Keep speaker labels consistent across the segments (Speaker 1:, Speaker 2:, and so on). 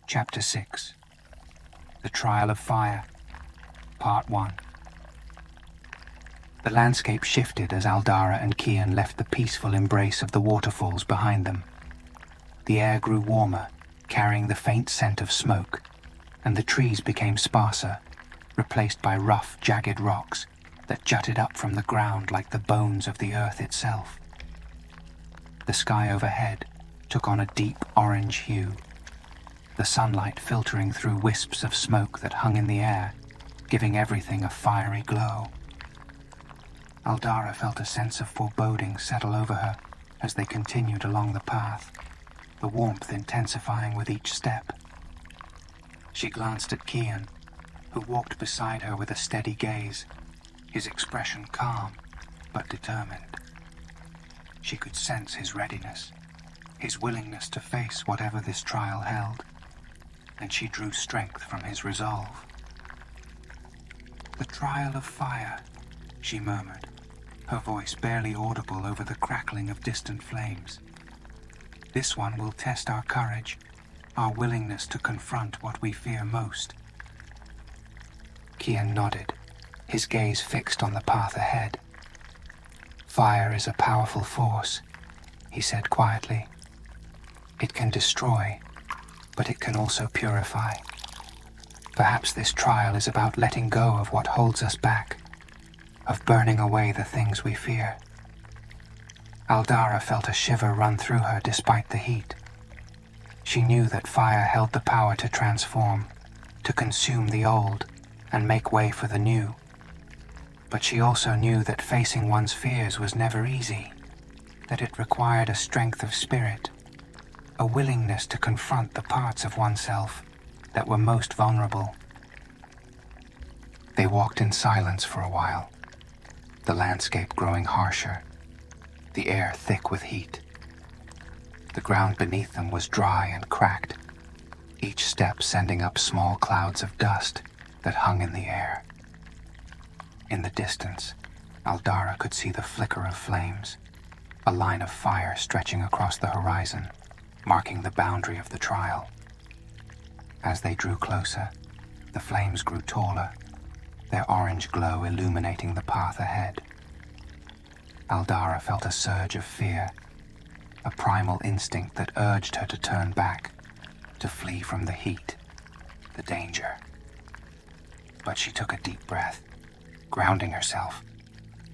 Speaker 1: Chapter 6. The Trial of Fire, Part 1. The landscape shifted as Aldara and Kian left the peaceful embrace of the waterfalls behind them. The air grew warmer, carrying the faint scent of smoke, and the trees became sparser, replaced by rough, jagged rocks that jutted up from the ground like the bones of the earth itself. The sky overhead took on a deep orange hue, the sunlight filtering through wisps of smoke that hung in the air, giving everything a fiery glow. Aldara felt a sense of foreboding settle over her as they continued along the path, the warmth intensifying with each step. She glanced at Kian, who walked beside her with a steady gaze, his expression calm but determined. She could sense his readiness, his willingness to face whatever this trial held, and she drew strength from his resolve. "The trial of fire," she murmured, her voice barely audible over the crackling of distant flames. "This one will test our courage, our willingness to confront what we fear most." Kian nodded, his gaze fixed on the path ahead. "Fire is a powerful force," he said quietly. "It can destroy, but it can also purify. Perhaps this trial is about letting go of what holds us back, of burning away the things we fear." Aldara felt a shiver run through her despite the heat. She knew that fire held the power to transform, to consume the old and make way for the new. But she also knew that facing one's fears was never easy, that it required a strength of spirit, a willingness to confront the parts of oneself that were most vulnerable. They walked in silence for a while, the landscape growing harsher, the air thick with heat. The ground beneath them was dry and cracked, each step sending up small clouds of dust that hung in the air. In the distance, Aldara could see the flicker of flames, a line of fire stretching across the horizon, marking the boundary of the trial. As they drew closer, the flames grew taller, their orange glow illuminating the path ahead. Aldara felt a surge of fear, a primal instinct that urged her to turn back, to flee from the heat, the danger. But she took a deep breath, grounding herself,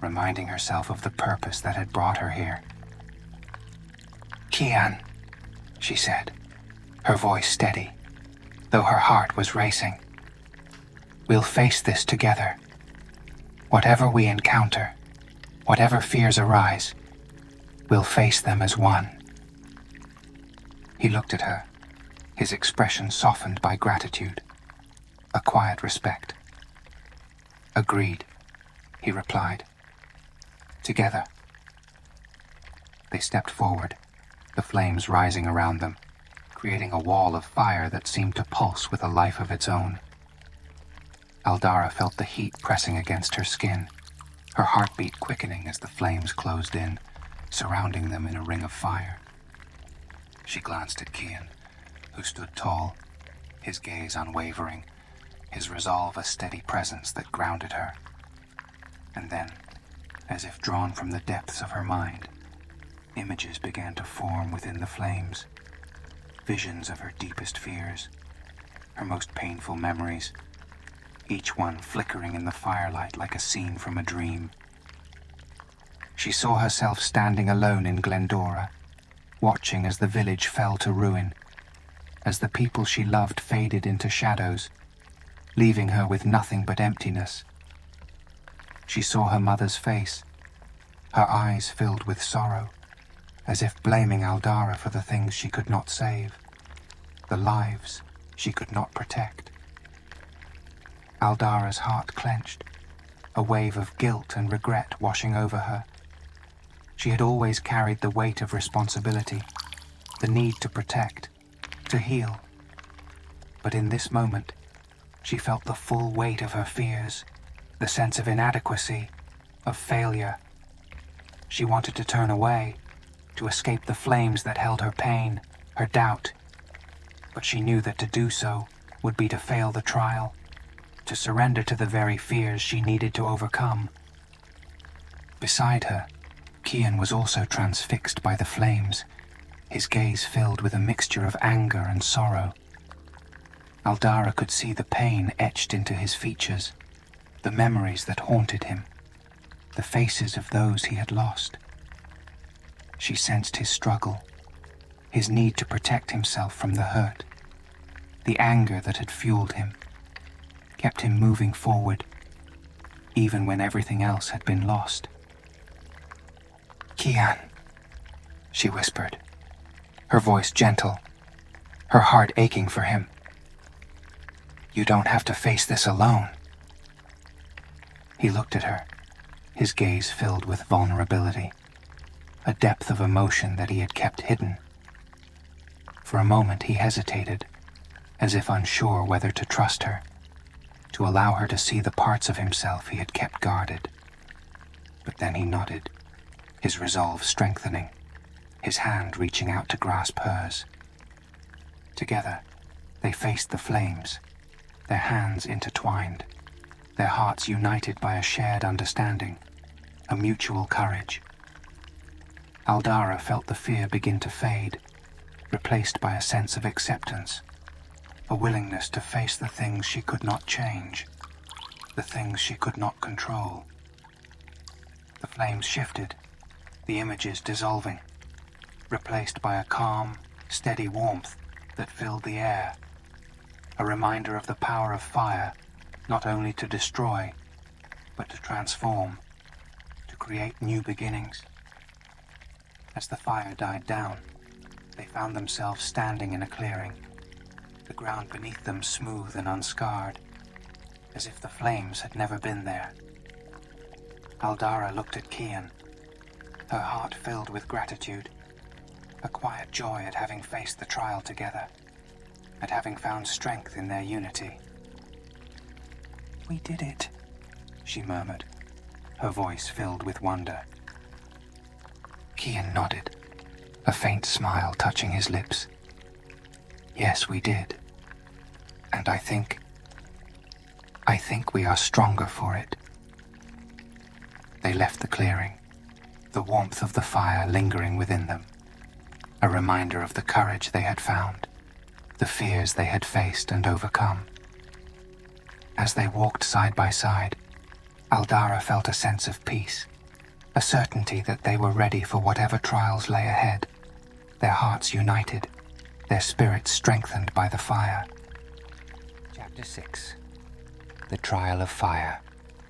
Speaker 1: reminding herself of the purpose that had brought her here. "Kian," she said, her voice steady, though her heart was racing. "We'll face this together. Whatever we encounter, whatever fears arise, we'll face them as one." He looked at her, his expression softened by gratitude, a quiet respect. "Agreed," he replied. "Together." They stepped forward, the flames rising around them, creating a wall of fire that seemed to pulse with a life of its own. Aldara felt the heat pressing against her skin, her heartbeat quickening as the flames closed in, surrounding them in a ring of fire. She glanced at Kian, who stood tall, his gaze unwavering, his resolve a steady presence that grounded her. And then, as if drawn from the depths of her mind, images began to form within the flames, visions of her deepest fears, her most painful memories, each one flickering in the firelight like a scene from a dream. She saw herself standing alone in Glendora, watching as the village fell to ruin, as the people she loved faded into shadows, leaving her with nothing but emptiness. She saw her mother's face, her eyes filled with sorrow, as if blaming Aldara for the things she could not save, the lives she could not protect. Aldara's heart clenched, a wave of guilt and regret washing over her. She had always carried the weight of responsibility, the need to protect, to heal. But in this moment, she felt the full weight of her fears, the sense of inadequacy, of failure. She wanted to turn away, to escape the flames that held her pain, her doubt. but she knew that to do so would be to fail the trial, to surrender to the very fears she needed to overcome. Beside her, Kian was also transfixed by the flames, his gaze filled with a mixture of anger and sorrow. Aldara could see the pain etched into his features, the memories that haunted him, the faces of those he had lost. She sensed his struggle, his need to protect himself from the hurt, the anger that had fueled him, kept him moving forward, even when everything else had been lost. "Kian," she whispered, her voice gentle, her heart aching for him. "You don't have to face this alone." He looked at her, his gaze filled with vulnerability, a depth of emotion that he had kept hidden. For a moment he hesitated, as if unsure whether to trust her, to allow her to see the parts of himself he had kept guarded. But then he nodded, his resolve strengthening, his hand reaching out to grasp hers. Together, they faced the flames, their hands intertwined, their hearts united by a shared understanding, a mutual courage. Aldara felt the fear begin to fade, replaced by a sense of acceptance, a willingness to face the things she could not change, the things she could not control. The flames shifted, the images dissolving, replaced by a calm, steady warmth that filled the air, a reminder of the power of fire, not only to destroy, but to transform, to create new beginnings. As the fire died down, they found themselves standing in a clearing, the ground beneath them smooth and unscarred, as if the flames had never been there. Aldara looked at Kian, her heart filled with gratitude, a quiet joy at having faced the trial together, at having found strength in their unity. "We did it," she murmured, her voice filled with wonder. Kian nodded, a faint smile touching his lips. "Yes, we did. And I think we are stronger for it." They left the clearing, the warmth of the fire lingering within them, a reminder of the courage they had found, the fears they had faced and overcome. As they walked side by side, Aldara felt a sense of peace, a certainty that they were ready for whatever trials lay ahead, their hearts united, their spirits strengthened by the fire. Chapter 6. The Trial of Fire,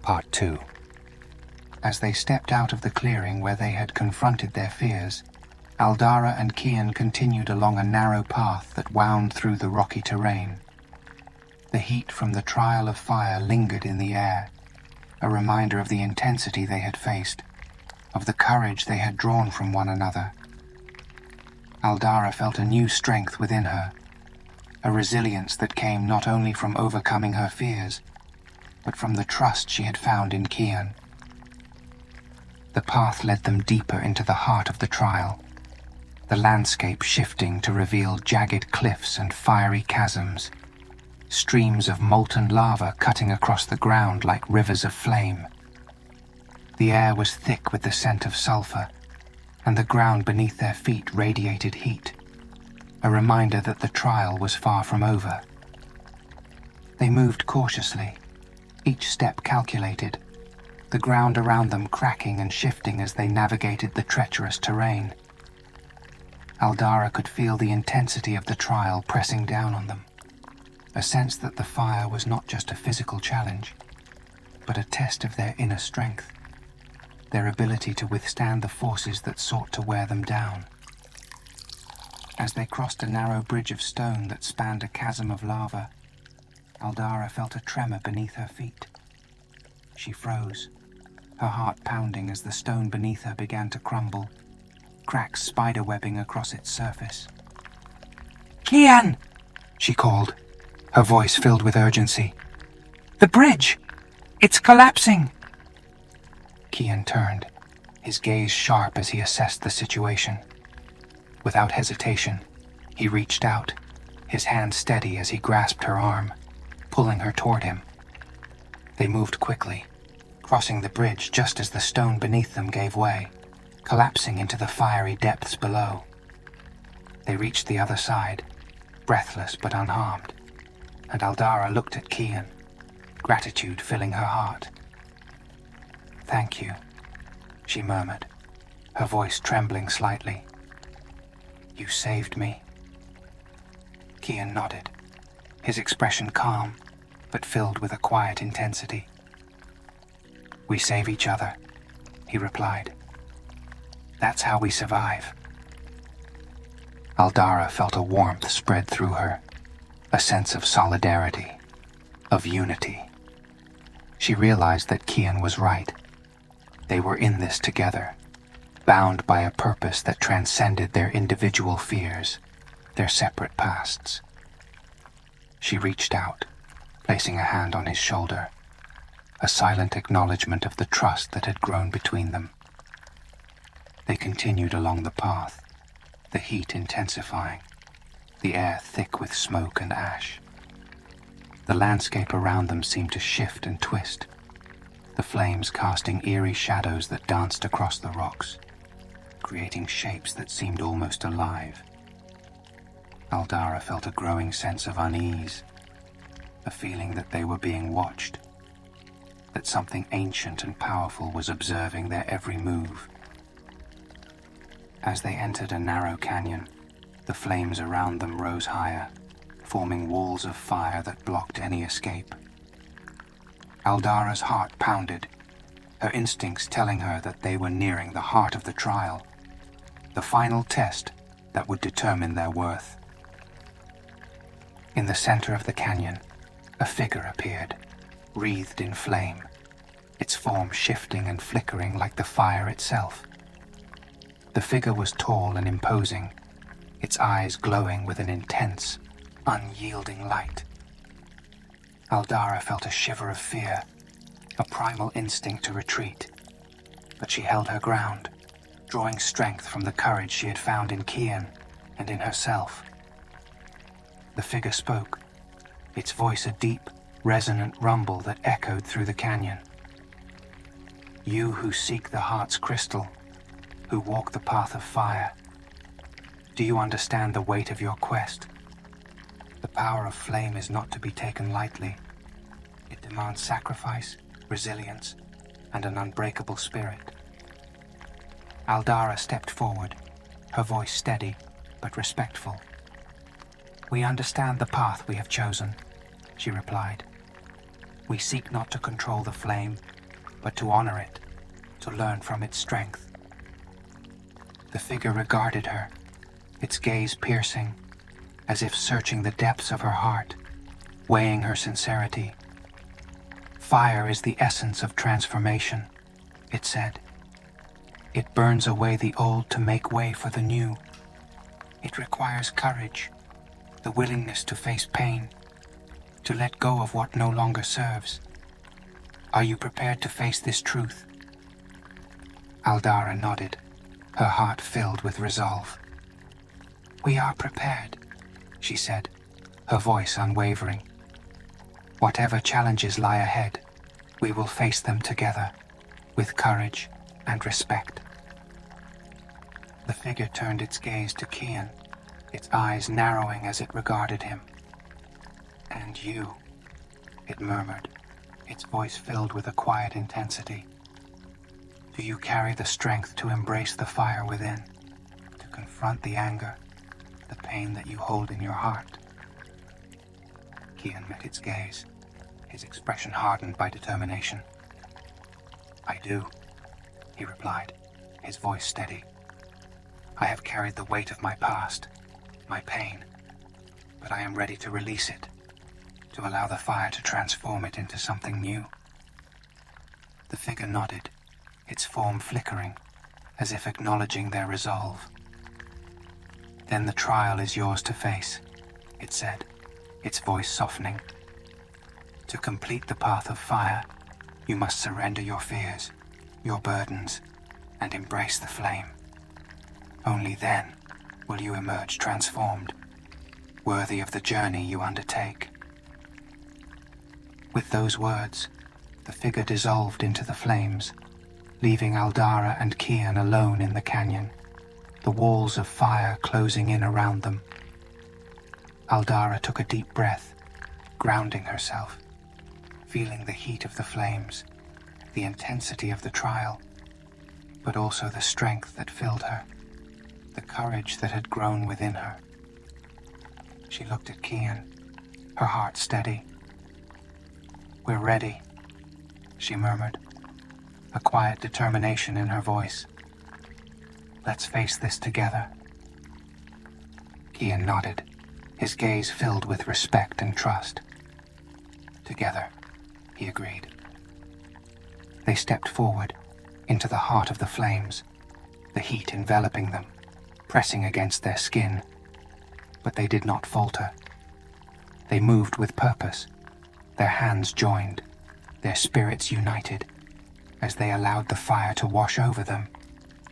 Speaker 1: Part 2. As they stepped out of the clearing where they had confronted their fears, Aldara and Kian continued along a narrow path that wound through the rocky terrain. The heat from the trial of fire lingered in the air, a reminder of the intensity they had faced, of the courage they had drawn from one another. Aldara felt a new strength within her, a resilience that came not only from overcoming her fears, but from the trust she had found in Kian. The path led them deeper into the heart of the trial, the landscape shifting to reveal jagged cliffs and fiery chasms, streams of molten lava cutting across the ground like rivers of flame. The air was thick with the scent of sulfur, and the ground beneath their feet radiated heat, a reminder that the trial was far from over. They moved cautiously, each step calculated, the ground around them cracking and shifting as they navigated the treacherous terrain. Aldara could feel the intensity of the trial pressing down on them, a sense that the fire was not just a physical challenge, but a test of their inner strength, their ability to withstand the forces that sought to wear them down. As they crossed a narrow bridge of stone that spanned a chasm of lava, Aldara felt a tremor beneath her feet. She froze, her heart pounding as the stone beneath her began to crumble, cracks spiderwebbing across its surface. "Kian!" she called, her voice filled with urgency. "The bridge! It's collapsing!" Kian turned, his gaze sharp as he assessed the situation. Without hesitation, he reached out, his hand steady as he grasped her arm, pulling her toward him. They moved quickly, crossing the bridge just as the stone beneath them gave way, collapsing into the fiery depths below. They reached the other side, breathless but unharmed, and Aldara looked at Kian, gratitude filling her heart. "Thank you," she murmured, her voice trembling slightly. "You saved me." Kian nodded, his expression calm, but filled with a quiet intensity. "We save each other," he replied. "That's how we survive." Aldara felt a warmth spread through her, a sense of solidarity, of unity. She realized that Kian was right. They were in this together, bound by a purpose that transcended their individual fears, their separate pasts. She reached out, placing a hand on his shoulder, a silent acknowledgement of the trust that had grown between them. They continued along the path, the heat intensifying, the air thick with smoke and ash. The landscape around them seemed to shift and twist, the flames casting eerie shadows that danced across the rocks, creating shapes that seemed almost alive. Aldara felt a growing sense of unease, a feeling that they were being watched, that something ancient and powerful was observing their every move. As they entered a narrow canyon, the flames around them rose higher, forming walls of fire that blocked any escape. Aldara's heart pounded, her instincts telling her that they were nearing the heart of the trial, the final test that would determine their worth. In the center of the canyon, a figure appeared, wreathed in flame, its form shifting and flickering like the fire itself. The figure was tall and imposing, its eyes glowing with an intense, unyielding light. Aldara felt a shiver of fear, a primal instinct to retreat, but she held her ground, drawing strength from the courage she had found in Kian and in herself. The figure spoke, its voice a deep, resonant rumble that echoed through the canyon. "You who seek the heart's crystal, who walk the path of fire, do you understand the weight of your quest? The power of flame is not to be taken lightly. It demands sacrifice, resilience, and an unbreakable spirit." Aldara stepped forward, her voice steady but respectful. "We understand the path we have chosen," she replied. "We seek not to control the flame, but to honor it, to learn from its strength." The figure regarded her, its gaze piercing, as if searching the depths of her heart, weighing her sincerity. "Fire is the essence of transformation," it said. "It burns away the old to make way for the new. It requires courage, the willingness to face pain, to let go of what no longer serves. Are you prepared to face this truth?" Aldara nodded, her heart filled with resolve. "We are prepared," she said, her voice unwavering. "Whatever challenges lie ahead, we will face them together, with courage and respect." The figure turned its gaze to Kian, its eyes narrowing as it regarded him. "And you," it murmured, its voice filled with a quiet intensity. "Do you carry the strength to embrace the fire within, to confront the anger, the pain that you hold in your heart?" Kian met its gaze, his expression hardened by determination. "I do," he replied, his voice steady. "I have carried the weight of my past, my pain, but I am ready to release it, to allow the fire to transform it into something new." The figure nodded, its form flickering, as if acknowledging their resolve. "Then the trial is yours to face," it said, its voice softening. "To complete the path of fire, you must surrender your fears, your burdens, and embrace the flame. Only then will you emerge transformed." worthy of the journey you undertake." With those words, the figure dissolved into the flames, leaving Aldara and Kian alone in the canyon, the walls of fire closing in around them. Aldara took a deep breath, grounding herself, feeling the heat of the flames, the intensity of the trial, but also the strength that filled her, the courage that had grown within her. She looked at Kian, her heart steady. "We're ready," she murmured, a quiet determination in her voice. "Let's face this together." Kian nodded, his gaze filled with respect and trust. "Together," he agreed. They stepped forward, into the heart of the flames, the heat enveloping them, pressing against their skin. But they did not falter. They moved with purpose, their hands joined, their spirits united, as they allowed the fire to wash over them,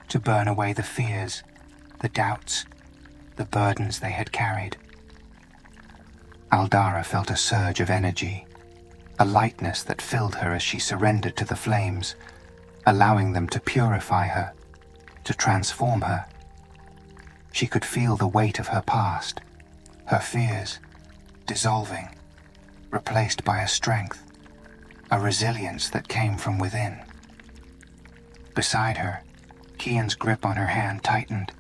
Speaker 1: to burn away the fears, the doubts, the burdens they had carried. Aldara felt a surge of energy, a lightness that filled her as she surrendered to the flames, allowing them to purify her, to transform her. She could feel the weight of her past, her fears, dissolving, replaced by a strength, a resilience that came from within. Beside her, Kian's grip on her hand tightened,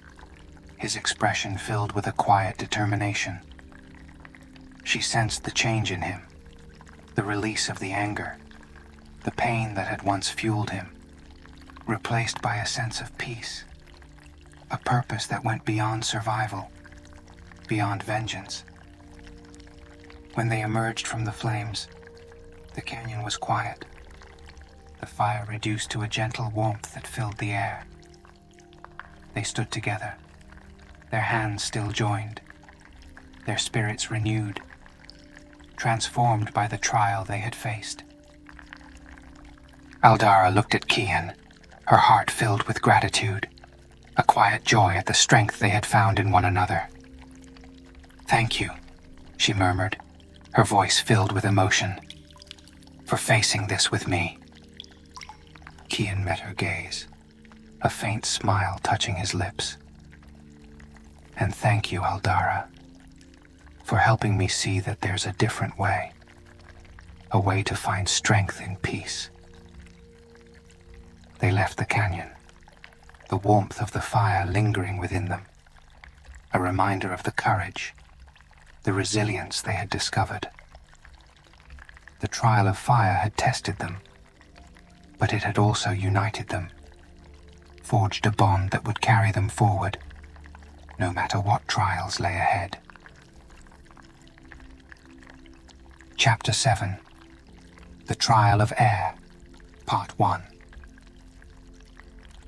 Speaker 1: his expression filled with a quiet determination. She sensed the change in him, the release of the anger, the pain that had once fueled him, replaced by a sense of peace, a purpose that went beyond survival, beyond vengeance. When they emerged from the flames, the canyon was quiet, the fire reduced to a gentle warmth that filled the air. They stood together, their hands still joined, their spirits renewed, transformed by the trial they had faced. Aldara looked at Kian, her heart filled with gratitude, a quiet joy at the strength they had found in one another. "Thank you," she murmured, her voice filled with emotion, "for facing this with me." Kian met her gaze, a faint smile touching his lips. "And thank you, Aldara, for helping me see that there's a different way, a way to find strength in peace." They left the canyon, the warmth of the fire lingering within them, a reminder of the courage, the resilience they had discovered. The trial of fire had tested them, but it had also united them, forged a bond that would carry them forward, no matter what trials lay ahead. Chapter 7. The Trial of Air, Part 1.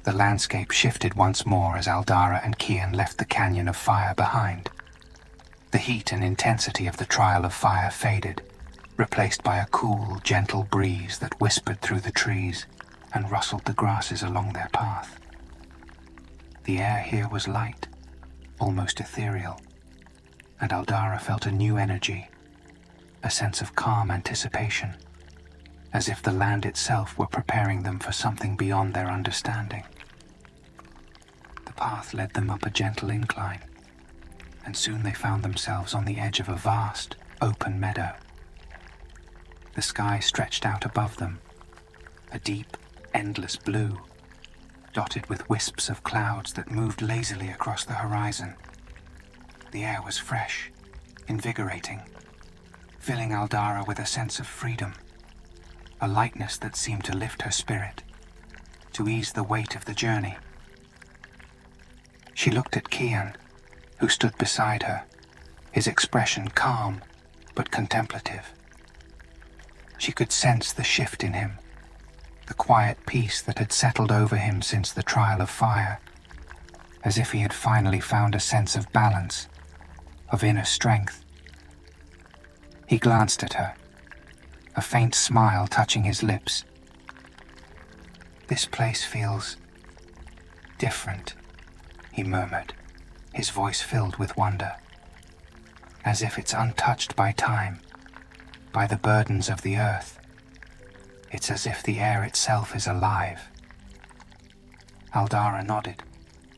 Speaker 1: The landscape shifted once more as Aldara and Kian left the canyon of fire behind. The heat and intensity of the trial of fire faded, replaced by a cool, gentle breeze that whispered through the trees and rustled the grasses along their path. The air here was light, almost ethereal, and Aldara felt a new energy, a sense of calm anticipation, as if the land itself were preparing them for something beyond their understanding. The path led them up a gentle incline, and soon they found themselves on the edge of a vast, open meadow. The sky stretched out above them, a deep, endless blue, dotted with wisps of clouds that moved lazily across the horizon. The air was fresh, invigorating, filling Aldara with a sense of freedom, a lightness that seemed to lift her spirit, to ease the weight of the journey. She looked at Kian, who stood beside her, his expression calm but contemplative. She could sense the shift in him, the quiet peace that had settled over him since the trial of fire, as if he had finally found a sense of balance, of inner strength. He glanced at her, a faint smile touching his lips. "This place feels different," he murmured, his voice filled with wonder. as if it's untouched by time, by the burdens of the earth. It's as if the air itself is alive. Aldara nodded,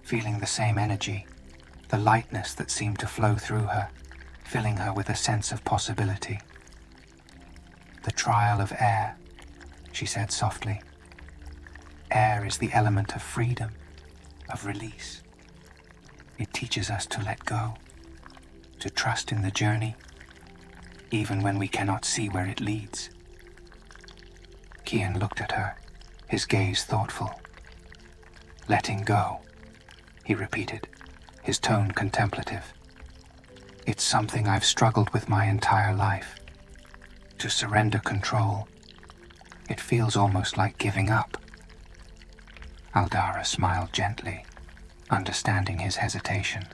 Speaker 1: feeling the same energy, the lightness that seemed to flow through her, filling her with a sense of possibility. "The trial of air," she said softly. "Air is the element of freedom, of release. It teaches us to let go, to trust in the journey, even when we cannot see where it leads." Kian looked at her, his gaze thoughtful. "Letting go," he repeated, his tone contemplative. "It's something I've struggled with my entire life. To surrender control, it feels almost like giving up." Aldara smiled gently, understanding his hesitation.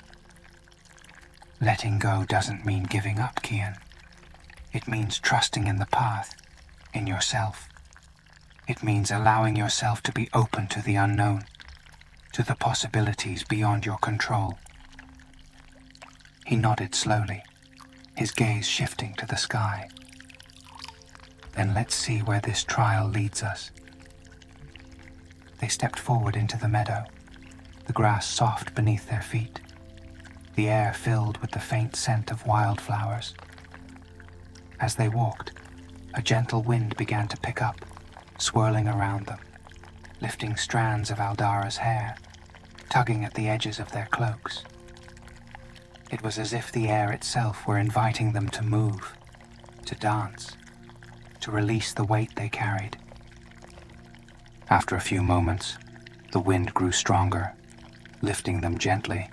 Speaker 1: "Letting go doesn't mean giving up, Kian. It means trusting in the path, in yourself. It means allowing yourself to be open to the unknown, to the possibilities beyond your control." He nodded slowly, his gaze shifting to the sky. "Then let's see where this trial leads us." They stepped forward into the meadow, the grass soft beneath their feet, the air filled with the faint scent of wildflowers. As they walked, a gentle wind began to pick up, swirling around them, lifting strands of Aldara's hair, tugging at the edges of their cloaks. It was as if the air itself were inviting them to move, to dance, to release the weight they carried. After a few moments, the wind grew stronger, lifting them gently,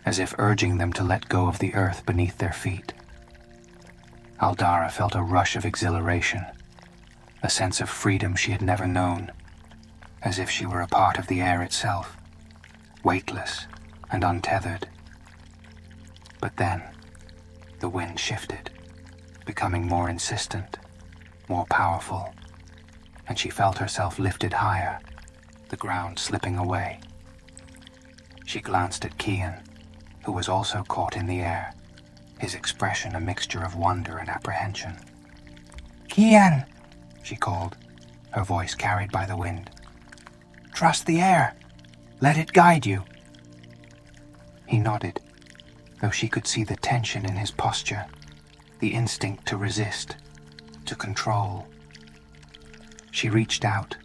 Speaker 1: as if urging them to let go of the earth beneath their feet. Aldara felt a rush of exhilaration, a sense of freedom she had never known, as if she were a part of the air itself, weightless and untethered. But then, the wind shifted, becoming more insistent, more powerful, and she felt herself lifted higher, the ground slipping away. She glanced at Kian, who was also caught in the air, his expression a mixture of wonder and apprehension. "Kian!" she called, her voice carried by the wind. "Trust the air. Let it guide you." He nodded, though she could see the tension in his posture, the instinct to resist, to control. She reached out,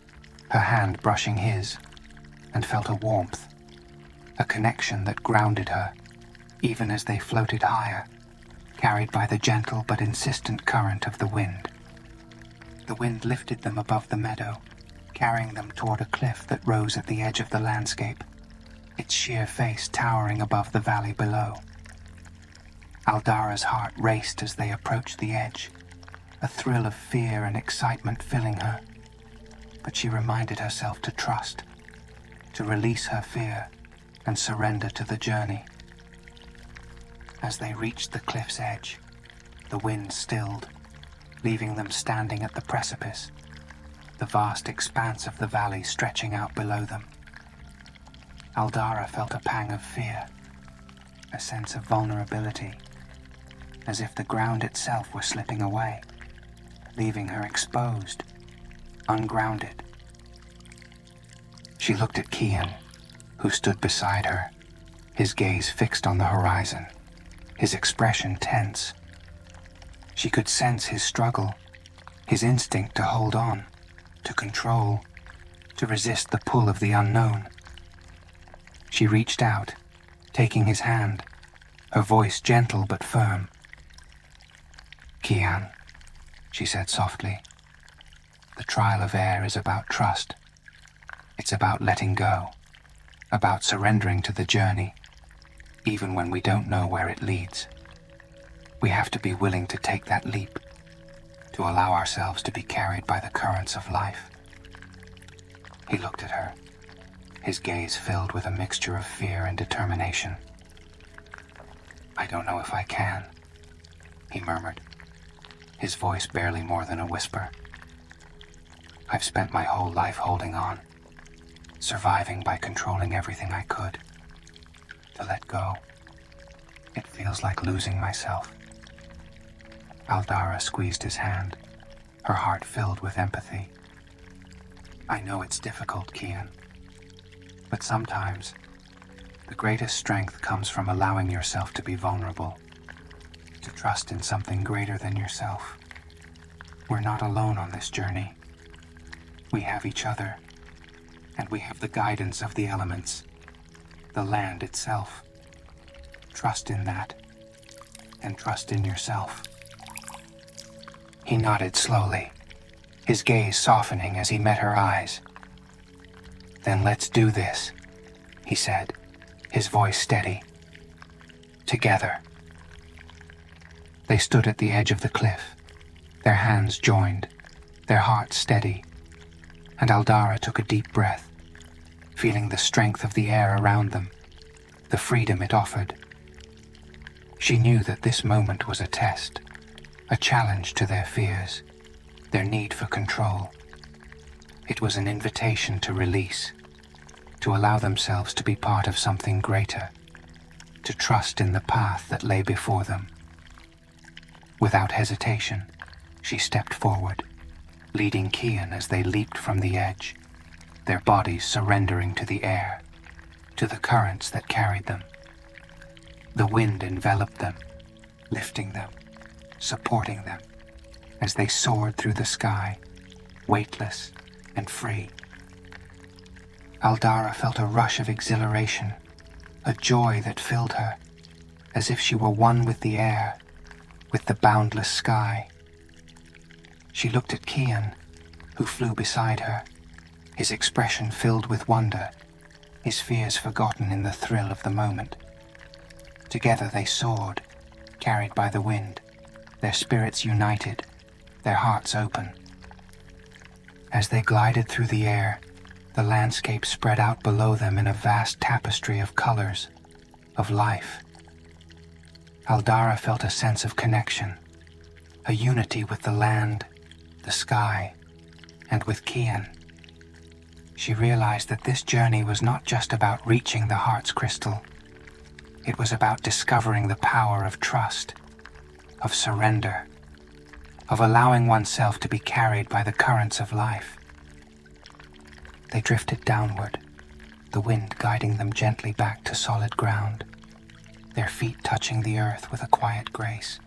Speaker 1: her hand brushing his, and felt a warmth, a connection that grounded her, even as they floated higher, carried by the gentle but insistent current of the wind. The wind lifted them above the meadow, carrying them toward a cliff that rose at the edge of the landscape, its sheer face towering above the valley below. Aldara's heart raced as they approached the edge, a thrill of fear and excitement filling her. But she reminded herself to trust, to release her fear and surrender to the journey. As they reached the cliff's edge, the wind stilled, leaving them standing at the precipice, the vast expanse of the valley stretching out below them. Aldara felt a pang of fear, a sense of vulnerability, as if the ground itself were slipping away, leaving her exposed, ungrounded. She looked at Kian, who stood beside her, his gaze fixed on the horizon, his expression tense. She could sense his struggle, his instinct to hold on, to control, to resist the pull of the unknown. She reached out, taking his hand, her voice gentle but firm. "Kian," she said softly, "the trial of air is about trust. It's about letting go, about surrendering to the journey, even when we don't know where it leads. We have to be willing to take that leap, to allow ourselves to be carried by the currents of life." He looked at her, his gaze filled with a mixture of fear and determination. "I don't know if I can," he murmured, his voice barely more than a whisper. "I've spent my whole life holding on, surviving by controlling everything I could. To let go, It feels like losing myself. Aldara squeezed his hand, her heart filled with empathy. I know it's difficult, Kian, but sometimes the greatest strength comes from allowing yourself to be vulnerable, to trust in something greater than yourself. We're not alone on this journey. We have each other, and we have the guidance of the elements, the land itself. Trust in that, and trust in yourself. He nodded slowly, his gaze softening as he met her eyes. Then let's do this, he said, his voice steady. Together. They stood at the edge of the cliff, their hands joined, their hearts steady, and Aldara took a deep breath, feeling the strength of the air around them, the freedom it offered. She knew that this moment was a test, a challenge to their fears, their need for control. It was an invitation to release, to allow themselves to be part of something greater, to trust in the path that lay before them. Without hesitation, she stepped forward, leading Kian as they leaped from the edge, their bodies surrendering to the air, to the currents that carried them. The wind enveloped them, lifting them, supporting them, as they soared through the sky, weightless and free. Aldara felt a rush of exhilaration, a joy that filled her, as if she were one with the air, with the boundless sky. She looked at Kian, who flew beside her, his expression filled with wonder, his fears forgotten in the thrill of the moment. Together they soared, carried by the wind, their spirits united, their hearts open. As they glided through the air, the landscape spread out below them in a vast tapestry of colors, of life. Aldara felt a sense of connection, a unity with the land, the sky, and with Kian. She realized that this journey was not just about reaching the heart's crystal. It was about discovering the power of trust, of surrender, of allowing oneself to be carried by the currents of life. They drifted downward, the wind guiding them gently back to solid ground, their feet touching the earth with a quiet grace.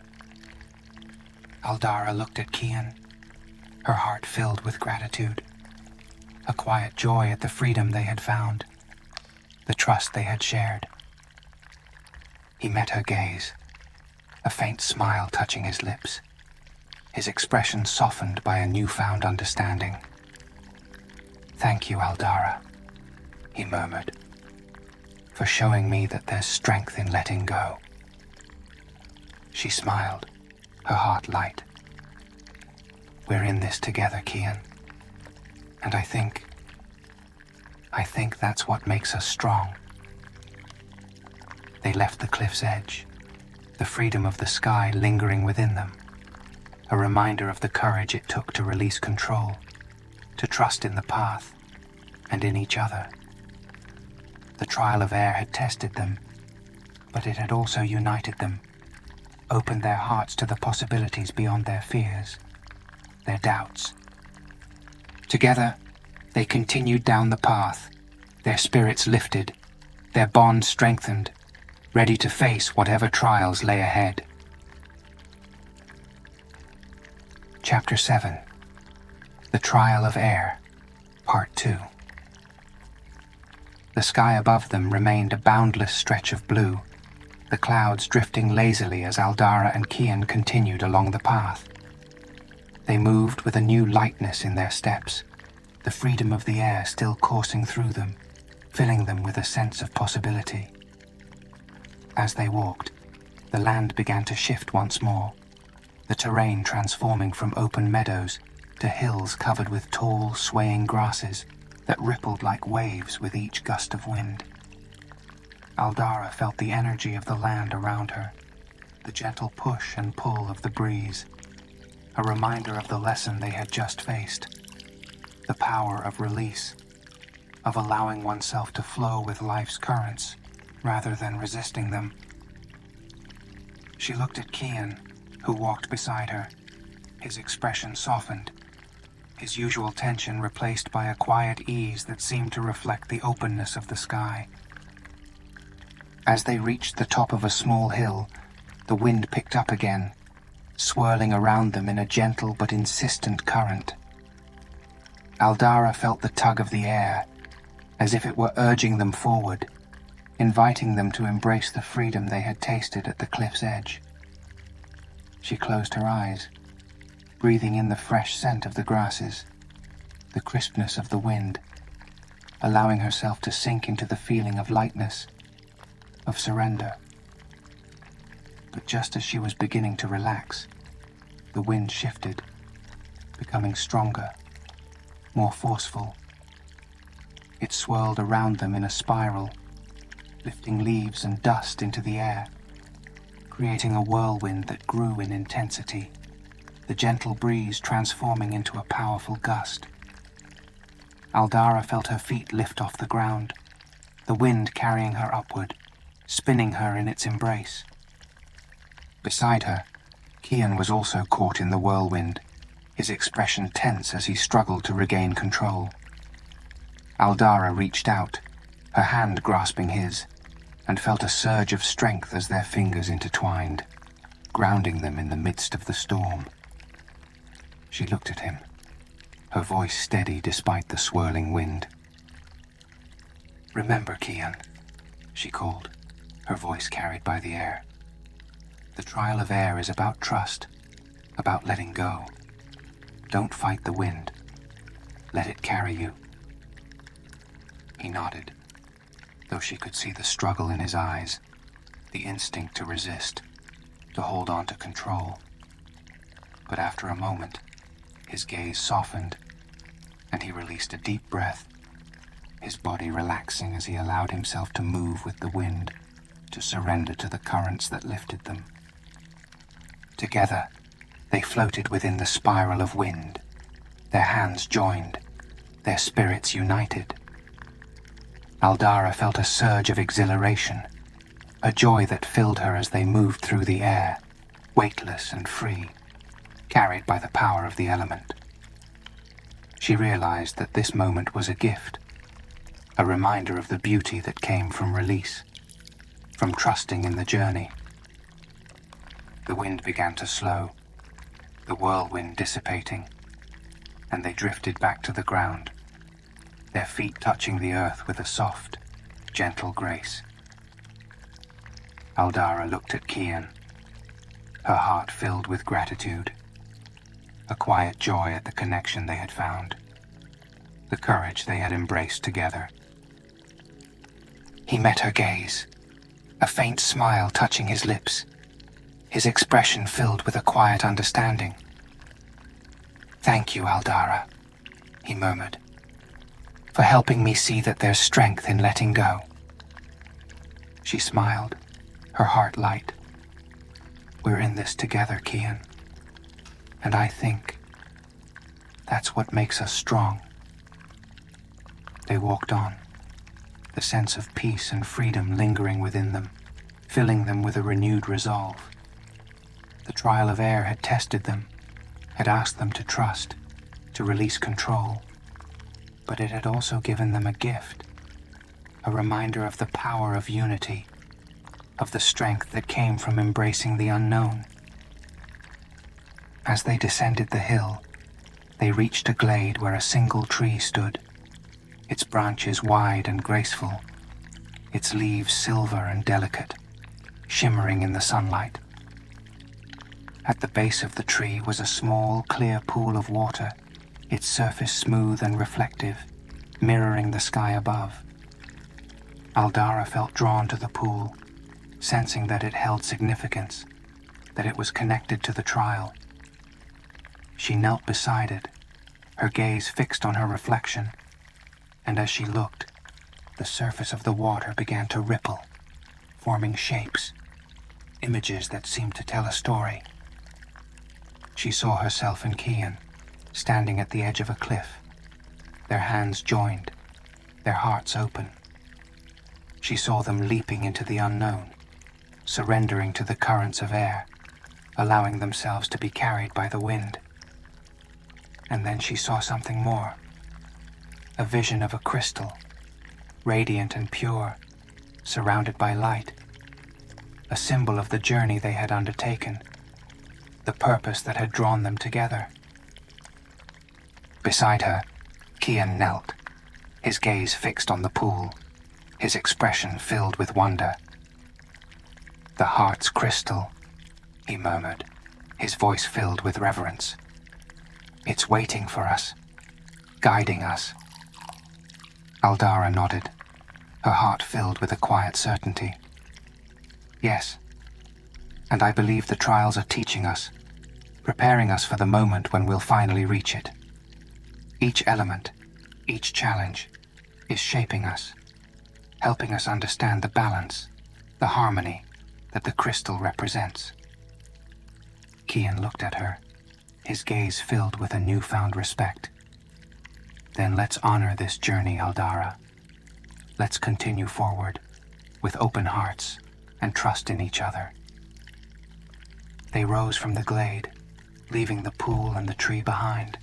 Speaker 1: Aldara looked at Kian, her heart filled with gratitude, a quiet joy at the freedom they had found, the trust they had shared. He met her gaze, a faint smile touching his lips, his expression softened by a newfound understanding. "Thank you, Aldara," he murmured, "for showing me that there's strength in letting go." She smiled, her heart light. "We're in this together, Kian. And I think that's what makes us strong." They left the cliff's edge, the freedom of the sky lingering within them, a reminder of the courage it took to release control, to trust in the path and in each other. The trial of air had tested them, but it had also united them, opened their hearts to the possibilities beyond their fears, their doubts. Together, they continued down the path, their spirits lifted, their bond strengthened, ready to face whatever trials lay ahead. Chapter 7. The Trial of Air, Part 2. The sky above them remained a boundless stretch of blue, the clouds drifting lazily as Aldara and Kian continued along the path. They moved with a new lightness in their steps, the freedom of the air still coursing through them, filling them with a sense of possibility. As they walked, the land began to shift once more, the terrain transforming from open meadows to hills covered with tall, swaying grasses that rippled like waves with each gust of wind. Aldara felt the energy of the land around her, the gentle push and pull of the breeze, a reminder of the lesson they had just faced, the power of release, of allowing oneself to flow with life's currents rather than resisting them. She looked at Kian, who walked beside her. His expression softened, his usual tension replaced by a quiet ease that seemed to reflect the openness of the sky. As they reached the top of a small hill, the wind picked up again, swirling around them in a gentle but insistent current. Aldara felt the tug of the air, as if it were urging them forward, inviting them to embrace the freedom they had tasted at the cliff's edge. She closed her eyes, breathing in the fresh scent of the grasses, the crispness of the wind, allowing herself to sink into the feeling of lightness, of surrender. But just as she was beginning to relax, the wind shifted, becoming stronger, more forceful. It swirled around them in a spiral, lifting leaves and dust into the air, creating a whirlwind that grew in intensity, the gentle breeze transforming into a powerful gust. Aldara felt her feet lift off the ground, the wind carrying her upward, spinning her in its embrace. Beside her, Kian was also caught in the whirlwind, his expression tense as he struggled to regain control. Aldara reached out, her hand grasping his, and felt a surge of strength as their fingers intertwined, grounding them in the midst of the storm. She looked at him, her voice steady despite the swirling wind. "Remember, Kian," she called, her voice carried by the air. "The trial of air is about trust, about letting go. Don't fight the wind. Let it carry you." He nodded, though she could see the struggle in his eyes, the instinct to resist, to hold on to control. But after a moment, his gaze softened, and he released a deep breath, his body relaxing as he allowed himself to move with the wind, to surrender to the currents that lifted them. Together, they floated within the spiral of wind, their hands joined, their spirits united. Aldara felt a surge of exhilaration, a joy that filled her as they moved through the air, weightless and free, carried by the power of the element. She realized that this moment was a gift, a reminder of the beauty that came from release, from trusting in the journey. The wind began to slow, the whirlwind dissipating, and they drifted back to the ground, their feet touching the earth with a soft, gentle grace. Aldara looked at Kian, her heart filled with gratitude, a quiet joy at the connection they had found, the courage they had embraced together. He met her gaze, a faint smile touching his lips, his expression filled with a quiet understanding. "Thank you, Aldara," he murmured, "for helping me see that there's strength in letting go." She smiled, her heart light. "We're in this together, Kian. And I think that's what makes us strong." They walked on, the sense of peace and freedom lingering within them, filling them with a renewed resolve. The trial of air had tested them, had asked them to trust, to release control, but it had also given them a gift, a reminder of the power of unity, of the strength that came from embracing the unknown. As they descended the hill, they reached a glade where a single tree stood, its branches wide and graceful, its leaves silver and delicate, shimmering in the sunlight. At the base of the tree was a small, clear pool of water, its surface smooth and reflective, mirroring the sky above. Aldara felt drawn to the pool, sensing that it held significance, that it was connected to the trial. She knelt beside it, her gaze fixed on her reflection, and as she looked, the surface of the water began to ripple, forming shapes, images that seemed to tell a story. She saw herself and Kian, standing at the edge of a cliff, their hands joined, their hearts open. She saw them leaping into the unknown, surrendering to the currents of air, allowing themselves to be carried by the wind. And then she saw something more. A vision of a crystal, radiant and pure, surrounded by light. A symbol of the journey they had undertaken, the purpose that had drawn them together. Beside her, Kian knelt, his gaze fixed on the pool, his expression filled with wonder. "The heart's crystal," he murmured, his voice filled with reverence. "It's waiting for us, guiding us." Aldara nodded, her heart filled with a quiet certainty. "Yes, and I believe the trials are teaching us, preparing us for the moment when we'll finally reach it. Each element, each challenge, is shaping us, helping us understand the balance, the harmony that the crystal represents." Kian looked at her, his gaze filled with a newfound respect. "Then let's honor this journey, Aldara. Let's continue forward, with open hearts and trust in each other." They rose from the glade, leaving the pool and the tree behind,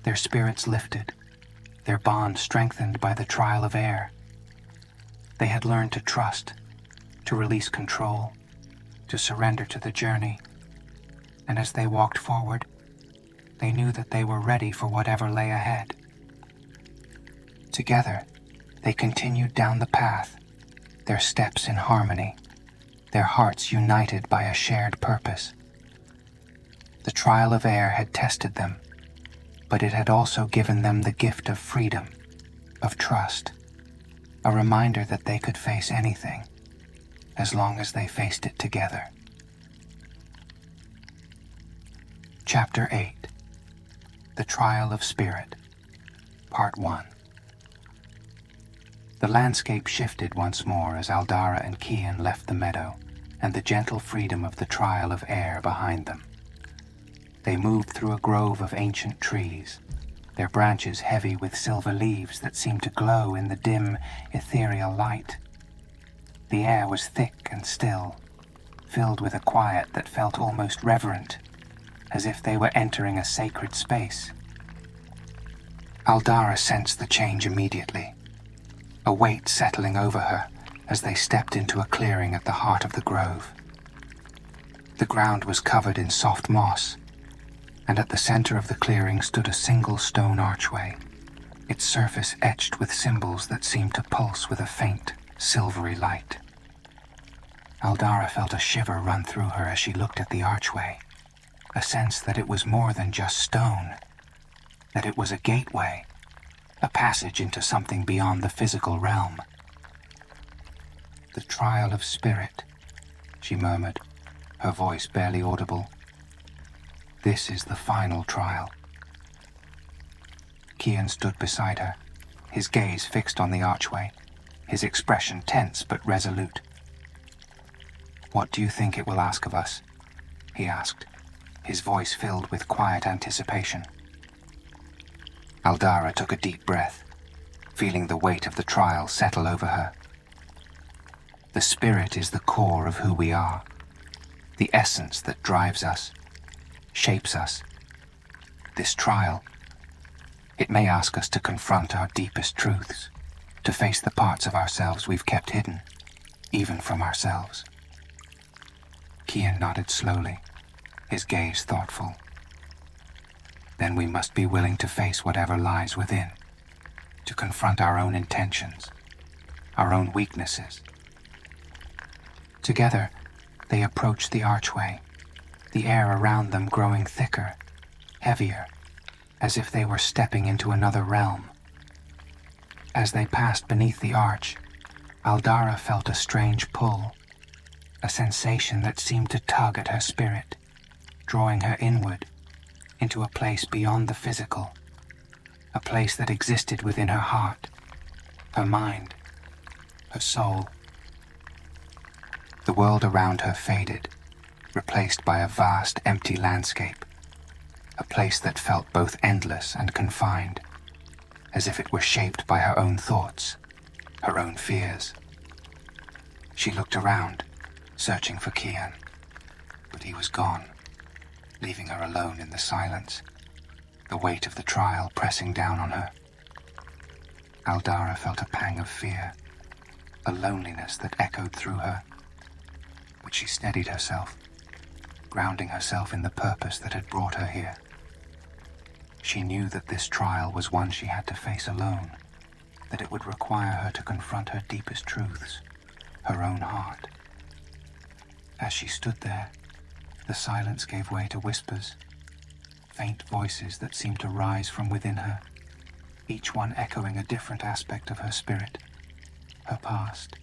Speaker 1: their spirits lifted, their bond strengthened by the trial of air. They had learned to trust, to release control, to surrender to the journey, and as they walked forward, they knew that they were ready for whatever lay ahead. Together, they continued down the path, their steps in harmony, their hearts united by a shared purpose. The trial of air had tested them, but it had also given them the gift of freedom, of trust, a reminder that they could face anything, as long as they faced it together. Chapter 8. The Trial of Spirit, Part 1. The landscape shifted once more as Aldara and Kian left the meadow and the gentle freedom of the trial of air behind them. They moved through a grove of ancient trees, their branches heavy with silver leaves that seemed to glow in the dim, ethereal light. The air was thick and still, filled with a quiet that felt almost reverent, as if they were entering a sacred space. Aldara sensed the change immediately, a weight settling over her as they stepped into a clearing at the heart of the grove. The ground was covered in soft moss, and at the center of the clearing stood a single stone archway, its surface etched with symbols that seemed to pulse with a faint, silvery light. Aldara felt a shiver run through her as she looked at the archway, a sense that it was more than just stone, that it was a gateway, a passage into something beyond the physical realm. "The trial of spirit," she murmured, her voice barely audible. "This is the final trial." Kian stood beside her, his gaze fixed on the archway, his expression tense but resolute. "What do you think it will ask of us?" he asked, his voice filled with quiet anticipation. Aldara took a deep breath, feeling the weight of the trial settle over her. "The spirit is the core of who we are, the essence that drives us, shapes us. This trial, it may ask us to confront our deepest truths, to face the parts of ourselves we've kept hidden, even from ourselves." Kian nodded slowly, his gaze thoughtful. "Then we must be willing to face whatever lies within, to confront our own intentions, our own weaknesses." Together, they approached the archway, the air around them growing thicker, heavier, as if they were stepping into another realm. As they passed beneath the arch, Aldara felt a strange pull, a sensation that seemed to tug at her spirit, drawing her inward, into a place beyond the physical, a place that existed within her heart, her mind, her soul. The world around her faded, replaced by a vast, empty landscape, a place that felt both endless and confined, as if it were shaped by her own thoughts, her own fears. She looked around, searching for Kian, but he was gone, leaving her alone in the silence, the weight of the trial pressing down on her. Aldara felt a pang of fear, a loneliness that echoed through her, but she steadied herself, grounding herself in the purpose that had brought her here. She knew that this trial was one she had to face alone, that it would require her to confront her deepest truths, her own heart. As she stood there, the silence gave way to whispers, faint voices that seemed to rise from within her, each one echoing a different aspect of her spirit, her past,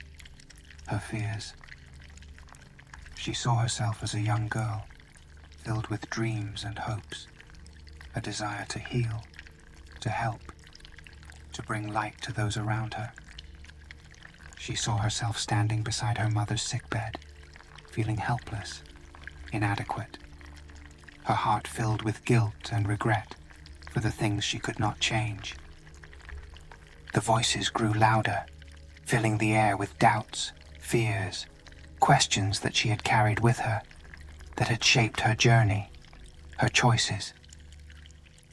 Speaker 1: her fears. She saw herself as a young girl, filled with dreams and hopes, a desire to heal, to help, to bring light to those around her. She saw herself standing beside her mother's sickbed, feeling helpless, inadequate, her heart filled with guilt and regret for the things she could not change. The voices grew louder, filling the air with doubts, fears, questions that she had carried with her, that had shaped her journey, her choices.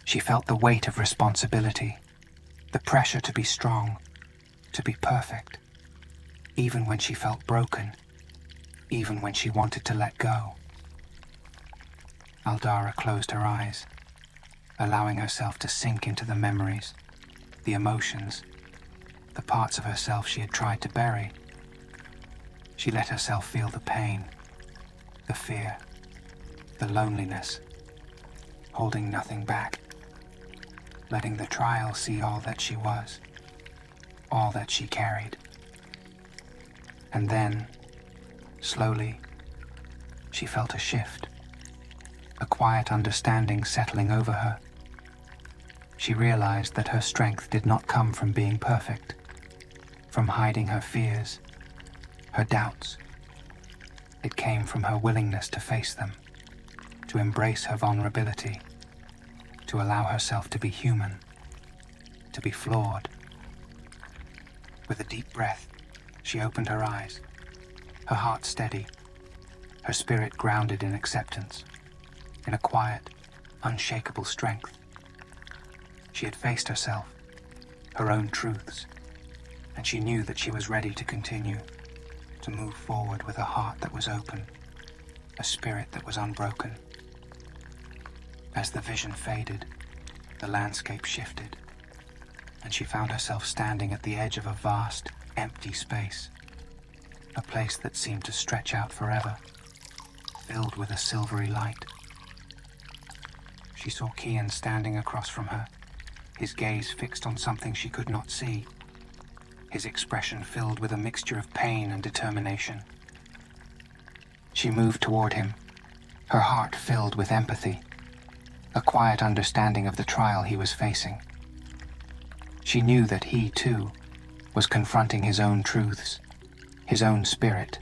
Speaker 1: She felt the weight of responsibility, the pressure to be strong, to be perfect, even when she felt broken, even when she wanted to let go. Aldara closed her eyes, allowing herself to sink into the memories, the emotions, the parts of herself she had tried to bury. She let herself feel the pain, the fear, the loneliness, holding nothing back, letting the trial see all that she was, all that she carried. And then, slowly, she felt a shift, a quiet understanding settling over her. She realized that her strength did not come from being perfect, from hiding her fears, her doubts. It came from her willingness to face them, to embrace her vulnerability, to allow herself to be human, to be flawed. With a deep breath, she opened her eyes, her heart steady, her spirit grounded in acceptance, in a quiet, unshakable strength. She had faced herself, her own truths, and she knew that she was ready to continue, to move forward with a heart that was open, a spirit that was unbroken. As the vision faded, the landscape shifted, and she found herself standing at the edge of a vast, empty space, a place that seemed to stretch out forever, filled with a silvery light. She saw Kian standing across from her, his gaze fixed on something she could not see, his expression filled with a mixture of pain and determination. She moved toward him, her heart filled with empathy, a quiet understanding of the trial he was facing. She knew that he, too, was confronting his own truths, his own spirit,